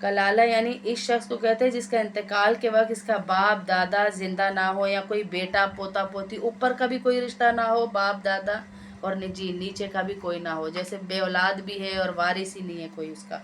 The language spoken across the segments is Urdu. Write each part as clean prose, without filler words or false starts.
کلالہ یعنی اس شخص کو کہتے ہیں جس کا انتقال کے وقت اس کا باپ دادا زندہ نہ ہو، یا کوئی بیٹا پوتا پوتی، اوپر کا بھی کوئی رشتہ نہ ہو باپ دادا، اور نیچے کا بھی کوئی نہ ہو، جیسے بے اولاد بھی ہے اور وارث ہی نہیں ہے کوئی اس کا،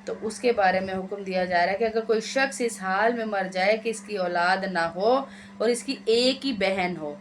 تو اس کے بارے میں حکم دیا جا رہا ہے کہ اگر کوئی شخص اس حال میں مر جائے کہ اس کی اولاد نہ ہو اور اس کی ایک ہی بہن ہو،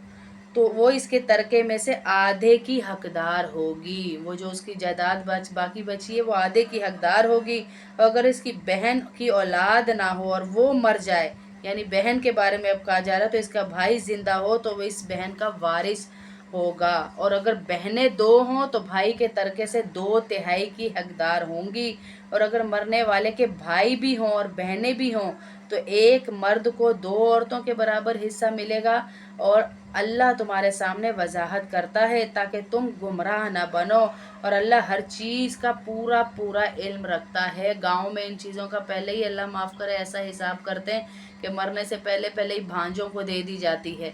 تو وہ اس کے ترکے میں سے آدھے کی حقدار ہوگی، وہ جو اس کی جائیداد باقی بچی ہے وہ آدھے کی حقدار ہوگی، اور اگر اس کی بہن کی اولاد نہ ہو اور وہ مر جائے، یعنی بہن کے بارے میں اب کہا جا رہا ہے، تو اس کا بھائی زندہ ہو تو وہ اس بہن کا وارث ہوگا، اور اگر بہنیں دو ہوں تو بھائی کے ترکے سے 2/3 کی حقدار ہوں گی، اور اگر مرنے والے کے بھائی بھی ہوں اور بہنیں بھی ہوں تو ایک مرد کو 2 عورتوں کے برابر حصہ ملے گا، اور اللہ تمہارے سامنے وضاحت کرتا ہے تاکہ تم گمراہ نہ بنو، اور اللہ ہر چیز کا پورا علم رکھتا ہے۔ گاؤں میں ان چیزوں کا پہلے ہی اللہ معاف کرے ایسا حساب کرتے ہیں کہ مرنے سے پہلے ہی بھانجوں کو دے دی جاتی ہے۔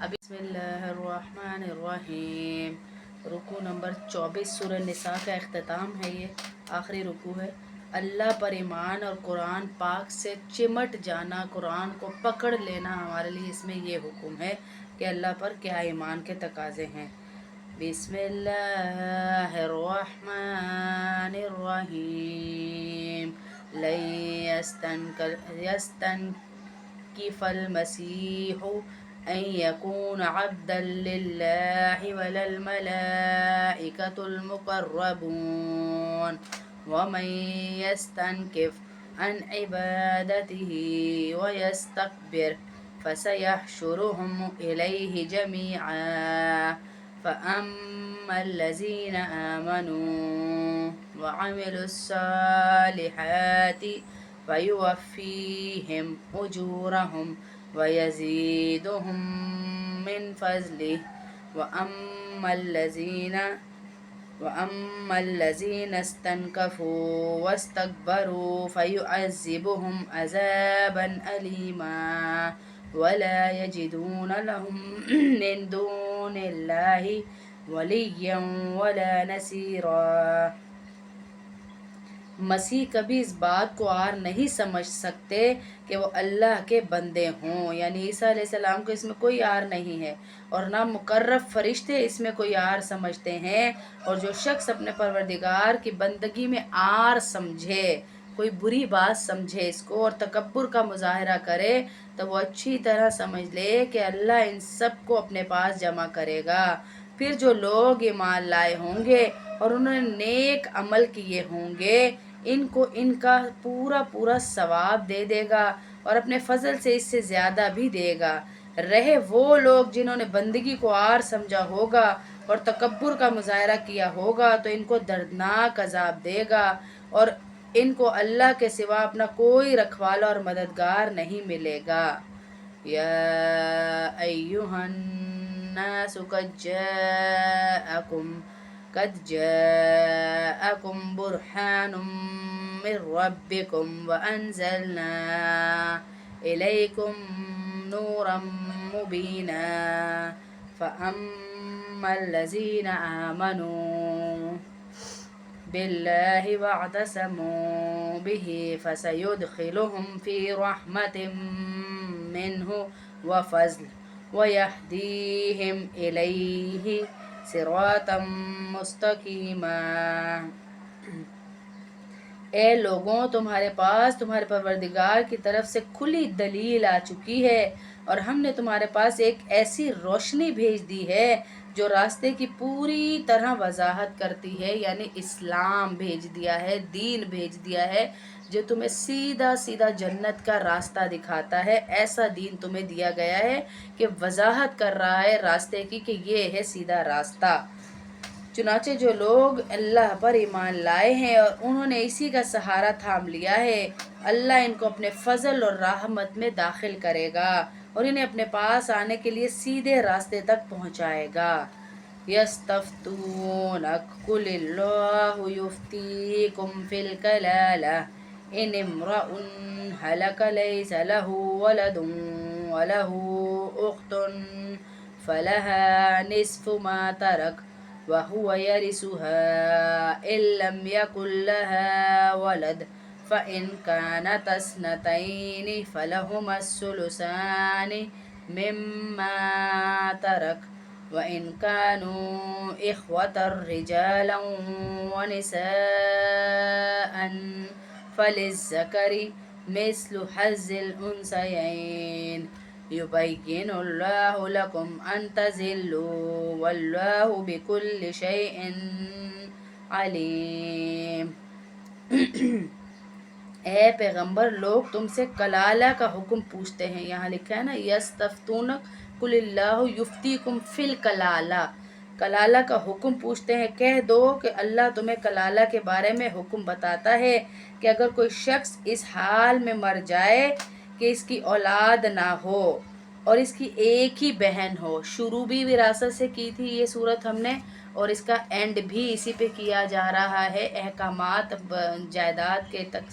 اب بسم اللہ الرحمن الرحیم، رکوع نمبر 24 سورہ نساء کا اختتام ہے، یہ آخری رکوع ہے۔ اللہ پر ایمان اور قرآن پاک سے چمٹ جانا، قرآن کو پکڑ لینا، ہمارے لیے اس میں یہ حکم ہے کہ اللہ پر کیا ایمان کے تقاضے ہیں۔ بسم اللہ الرحمن الرحیم، لن يستنكف المسيح ان يكون عبدا لله ولا الملائكة المقربون ومن يستنكف عن عبادته ويستكبر فسيحشرهم إليه جميعا فأما الذين آمنوا وعملوا الصالحات فيوفيهم أجورهم ويزيدهم من فضله وأما الذين استنكفوا واستكبروا فيعذبهم عذابا أليما ولا يجدون لهم من دون الله وليا ولا نصيرا۔ مسیح کبھی اس بات کو آر نہیں سمجھ سکتے کہ وہ اللہ کے بندے ہوں، یعنی عیسیٰ علیہ السلام کو اس میں کوئی آر نہیں ہے، اور نہ مقرب فرشتے اس میں کوئی آر سمجھتے ہیں، اور جو شخص اپنے پروردگار کی بندگی میں آر سمجھے، کوئی بری بات سمجھے اس کو اور تکبر کا مظاہرہ کرے، تو وہ اچھی طرح سمجھ لے کہ اللہ ان سب کو اپنے پاس جمع کرے گا۔ پھر جو لوگ ایمان لائے ہوں گے اور انہوں نے نیک عمل کیے ہوں گے، ان کو ان کا پورا ثواب دے گا، اور اپنے فضل سے اس سے زیادہ بھی دے گا۔ رہے وہ لوگ جنہوں نے بندگی کو آر سمجھا ہوگا اور تکبر کا مظاہرہ کیا ہوگا، تو ان کو دردناک عذاب دے گا، اور ان کو اللہ کے سوا اپنا کوئی رکھوالا اور مددگار نہیں ملے گا۔ یا ایہا الناس قد جاءکم برہان من ربکم وانزلنا الیکم نورا مبینا فاما الذین آمنوا باللہ واعتصموا به فسيدخلهم في رحمة منه وفضل ويهديهم إليه صراطا مستقیما۔ اے لوگوں، تمہارے پاس تمہارے پروردگار کی طرف سے کھلی دلیل آ چکی ہے، اور ہم نے تمہارے پاس ایک ایسی روشنی بھیج دی ہے جو راستے کی پوری طرح وضاحت کرتی ہے، یعنی اسلام بھیج دیا ہے، دین بھیج دیا ہے جو تمہیں سیدھا جنت کا راستہ دکھاتا ہے۔ ایسا دین تمہیں دیا گیا ہے کہ وضاحت کر رہا ہے راستے کی کہ یہ ہے سیدھا راستہ۔ چنانچہ جو لوگ اللہ پر ایمان لائے ہیں اور انہوں نے اسی کا سہارا تھام لیا ہے، اللہ ان کو اپنے فضل اور رحمت میں داخل کرے گا اور انہیں اپنے پاس آنے کے لیے سیدھے راستے تک پہنچائے گا۔ یستفتونک قل اللہ یفتیکم فی الکلالہ ان امرؤ ہلک لیس لہ ولد ولہ اخت فلها نصف ما ترک وهو يرثها إن لم يكن لها ولد فإن كانتا اثنتين فلهما الثلثان مما ترك وإن كانوا إخوة رجالا ونساء فللذكر مثل حظ الأنثيين يبين الله لكم أن تضلوا والله بكل شيء علیم۔ اے پیغمبر، لوگ تم سے کلالہ کا حکم پوچھتے ہیں، یہاں لکھا ہے نا یستفتونک قل اللہ یفتیکم فی الکلالہ، کلالہ کا حکم پوچھتے ہیں، کہہ دو کہ اللہ تمہیں کلالہ کے بارے میں حکم بتاتا ہے کہ اگر کوئی شخص اس حال میں مر جائے کہ اس کی اولاد نہ ہو اور اس کی ایک ہی بہن ہو۔ شروع بھی وراثت سے کی تھی یہ صورت ہم نے، اور اس کا اینڈ بھی اسی پہ کیا جا رہا ہے، احکامات جائیداد کے تک۔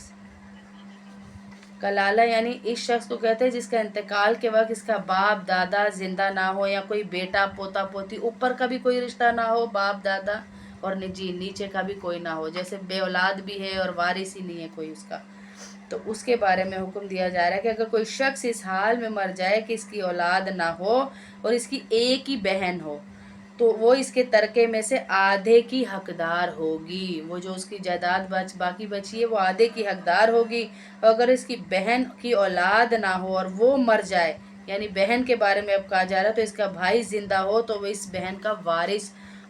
کلالہ یعنی اس شخص کو کہتے ہیں جس کا انتقال کے وقت اس کا باپ دادا زندہ نہ ہو، یا کوئی بیٹا پوتا پوتی، اوپر کا بھی کوئی رشتہ نہ ہو باپ دادا، اور نیچے کا بھی کوئی نہ ہو، جیسے بے اولاد بھی ہے اور وارث ہی نہیں ہے کوئی اس کا، تو اس کے بارے میں حکم دیا جا رہا ہے کہ اگر کوئی شخص اس حال میں مر جائے کہ اس کی اولاد نہ ہو اور اس کی ایک ہی بہن ہو، تو وہ اس کے ترکے میں سے آدھے کی حقدار ہوگی، وہ جو اس کی جائیداد باقی بچی ہے وہ آدھے کی حقدار ہوگی، اور اگر اس کی بہن کی اولاد نہ ہو اور وہ مر جائے، یعنی بہن کے بارے میں اب کہا جا رہا ہے، تو اس کا بھائی زندہ ہو تو وہ اس بہن کا وارث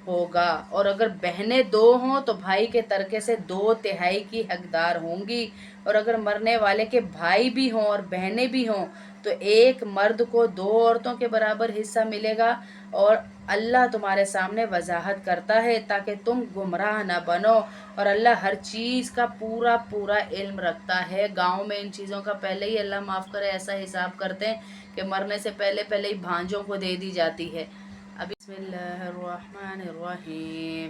ہوگا، اور اگر بہنیں دو ہوں تو بھائی کے ترکے سے 2/3 کی حقدار ہوں گی، اور اگر مرنے والے کے بھائی بھی ہوں اور بہنیں بھی ہوں تو ایک مرد کو 2 عورتوں کے برابر حصہ ملے گا، اور اللہ تمہارے سامنے وضاحت کرتا ہے تاکہ تم گمراہ نہ بنو، اور اللہ ہر چیز کا پورا علم رکھتا ہے۔ گاؤں میں ان چیزوں کا پہلے ہی اللہ معاف کرے ایسا حساب کرتے ہیں کہ مرنے سے پہلے ہی بھانجوں کو دے دی جاتی ہے۔ اب بسم اللہ الرحمن الرحیم،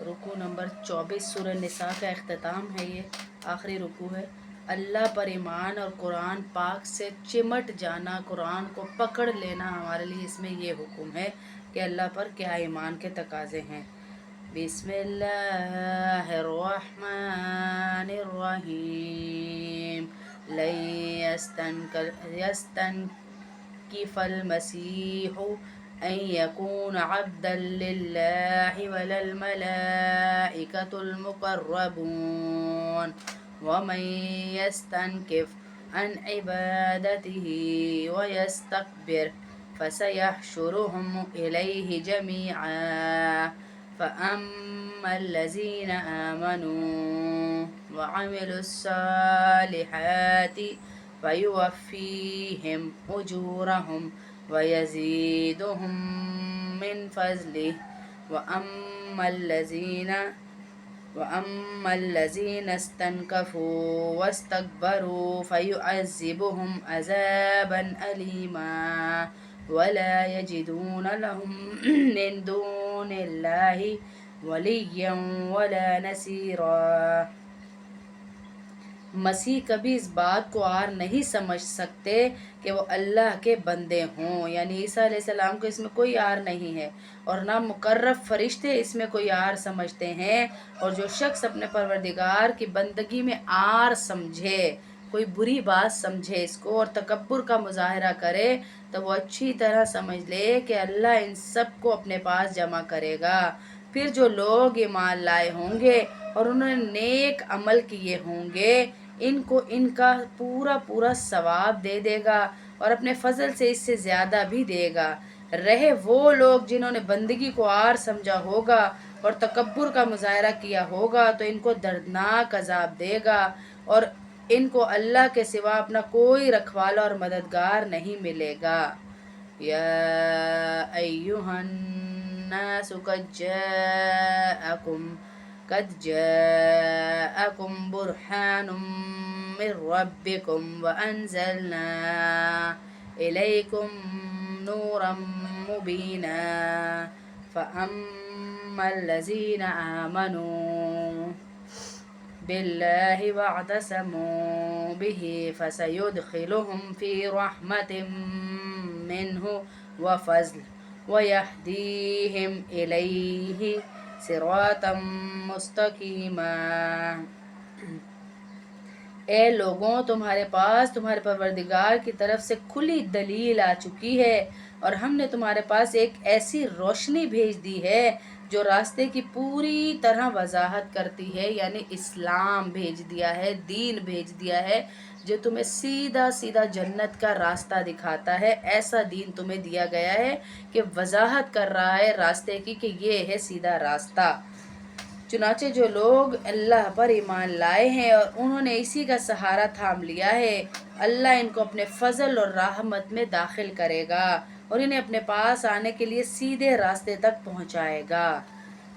رکوع نمبر 24 سورہ نساء کا اختتام ہے، یہ آخری رکوع ہے۔ اللہ پر ایمان اور قرآن پاک سے چمٹ جانا، قرآن کو پکڑ لینا، ہمارے لیے اس میں یہ حکم ہے کہ اللہ پر کیا ایمان کے تقاضے ہیں۔ بسم اللہ الرحمن الرحیم، لن يستنكف المسيح ان يكون عبدا لله ولا الملائكة المقربون ومن يستنكف عن عبادته ويستكبر فسيحشرهم إليه جميعا فأما الذين آمنوا وعملوا الصالحات فيوفيهم أجورهم ويزيدهم من فضله وأما الذين استنكفوا واستكبروا فيعذبهم عذابا أليما ولا يجدون لهم من دون الله وليا ولا نصيرا۔ مسیح کبھی اس بات کو آر نہیں سمجھ سکتے کہ وہ اللہ کے بندے ہوں، یعنی عیسیٰ علیہ السلام کو اس میں کوئی آر نہیں ہے، اور نہ مقرب فرشتے اس میں کوئی آر سمجھتے ہیں، اور جو شخص اپنے پروردگار کی بندگی میں آر سمجھے، کوئی بری بات سمجھے اس کو اور تکبر کا مظاہرہ کرے، تو وہ اچھی طرح سمجھ لے کہ اللہ ان سب کو اپنے پاس جمع کرے گا۔ پھر جو لوگ ایمان لائے ہوں گے اور انہوں نے نیک عمل کیے ہوں گے، ان کو ان کا پورا ثواب دے دے گا، اور اپنے فضل سے اس سے زیادہ بھی دے گا۔ رہے وہ لوگ جنہوں نے بندگی کو آر سمجھا ہوگا اور تکبر کا مظاہرہ کیا ہوگا، تو ان کو دردناک عذاب دے گا، اور ان کو اللہ کے سوا اپنا کوئی رکھوالا اور مددگار نہیں ملے گا۔ یا ایہا الناس قد جاءکم برہان من ربکم وانزلنا الیکم نورا مبینا فاما الذین آمنوا باللہ واعتصموا به فسيدخلهم في رحمة منه وفضل ويهديهم إليه صراطا مستقيما۔ اے لوگوں تمہارے پاس تمہارے پروردگار کی طرف سے کھلی دلیل آ چکی ہے، اور ہم نے تمہارے پاس ایک ایسی روشنی بھیج دی ہے جو راستے کی پوری طرح وضاحت کرتی ہے، یعنی اسلام بھیج دیا ہے، دین بھیج دیا ہے جو تمہیں سیدھا سیدھا جنت کا راستہ دکھاتا ہے۔ ایسا دین تمہیں دیا گیا ہے کہ وضاحت کر رہا ہے راستے کی کہ یہ ہے سیدھا راستہ۔ چنانچہ جو لوگ اللہ پر ایمان لائے ہیں اور انہوں نے اسی کا سہارا تھام لیا ہے، اللہ ان کو اپنے فضل اور رحمت میں داخل کرے گا اور انہیں اپنے پاس آنے کے لیے سیدھے راستے تک پہنچائے گا۔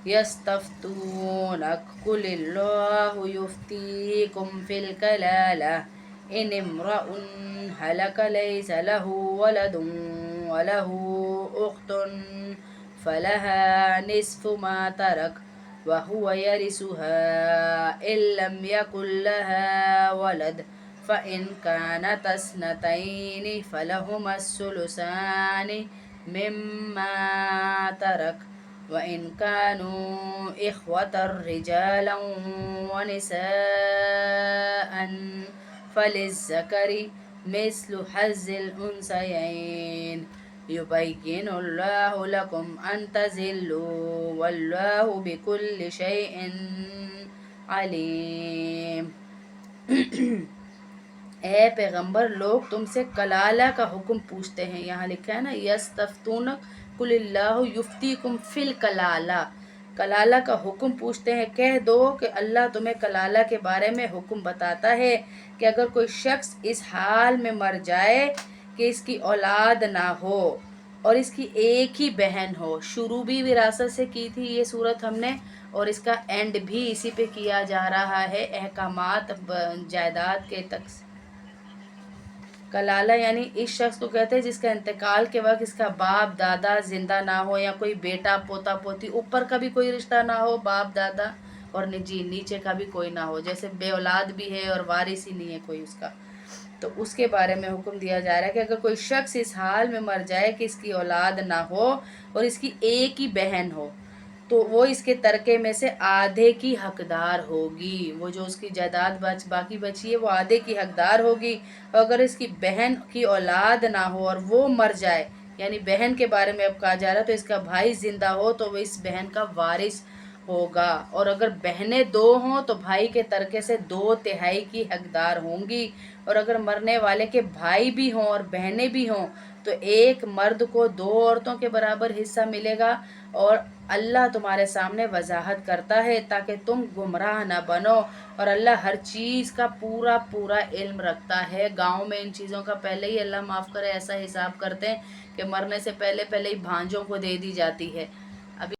یستفتونک قل اللہ یفتیکم فی الکلالہ ان امرؤ ہلک لیس لہ ولد ولہ اخت فلها نصف ما ترک وهو يرثها إن لم يكن لها ولد فإن كانت اثنتين فلهما الثلثان مما ترك وإن كانوا إخوة رجالا ونساء فللذكر مثل حظ الأنثيين يبين الله لكم أن تضلوا والله بكل شيء علیم۔ اے پیغمبر لوگ تم سے کلالہ کا حکم پوچھتے ہیں، یہاں لکھا ہے نا یستفتونک قل اللہ یفتیکم فی الکلالہ، کلالہ کا حکم پوچھتے ہیں، کہہ دو کہ اللہ تمہیں کلالہ کے بارے میں حکم بتاتا ہے کہ اگر کوئی شخص اس حال میں مر جائے کہ اس کی اولاد نہ ہو اور اس کی ایک ہی بہن ہو۔ شروع بھی وراثت سے کی تھی یہ صورت ہم نے، اور اس کا اینڈ بھی اسی پہ کیا جا رہا ہے، احکامات جائیداد کے کلالہ یعنی اس شخص کو کہتے ہیں جس کا انتقال کے وقت اس کا باپ دادا زندہ نہ ہو، یا کوئی بیٹا پوتا پوتی اوپر کا بھی کوئی رشتہ نہ ہو باپ دادا، اور نیچے کا بھی کوئی نہ ہو، جیسے بے اولاد بھی ہے اور وارث ہی نہیں ہے کوئی اس کا، تو اس کے بارے میں حکم دیا جا رہا ہے کہ اگر کوئی شخص اس حال میں مر جائے کہ اس کی اولاد نہ ہو اور اس کی ایک ہی بہن ہو تو وہ اس کے ترکے میں سے آدھے کی حقدار ہوگی، وہ جو اس کی جائیداد باقی بچی ہے وہ آدھے کی حقدار ہوگی، اور اگر اس کی بہن کی اولاد نہ ہو اور وہ مر جائے، یعنی بہن کے بارے میں اب کہا جا رہا ہے تو اس کا بھائی زندہ ہو تو وہ اس بہن کا وارث ہوگا، اور اگر بہنیں دو ہوں تو بھائی کے ترکے سے 2/3 کی حقدار ہوں گی، اور اگر مرنے والے کے بھائی بھی ہوں اور بہنیں بھی ہوں تو ایک مرد کو 2 عورتوں کے برابر حصہ ملے گا، اور اللہ تمہارے سامنے وضاحت کرتا ہے تاکہ تم گمراہ نہ بنو، اور اللہ ہر چیز کا پورا علم رکھتا ہے۔ گاؤں میں ان چیزوں کا پہلے ہی اللہ معاف کرے ایسا حساب کرتے ہیں کہ مرنے سے پہلے ہی بھانجوں کو دے دی جاتی ہے،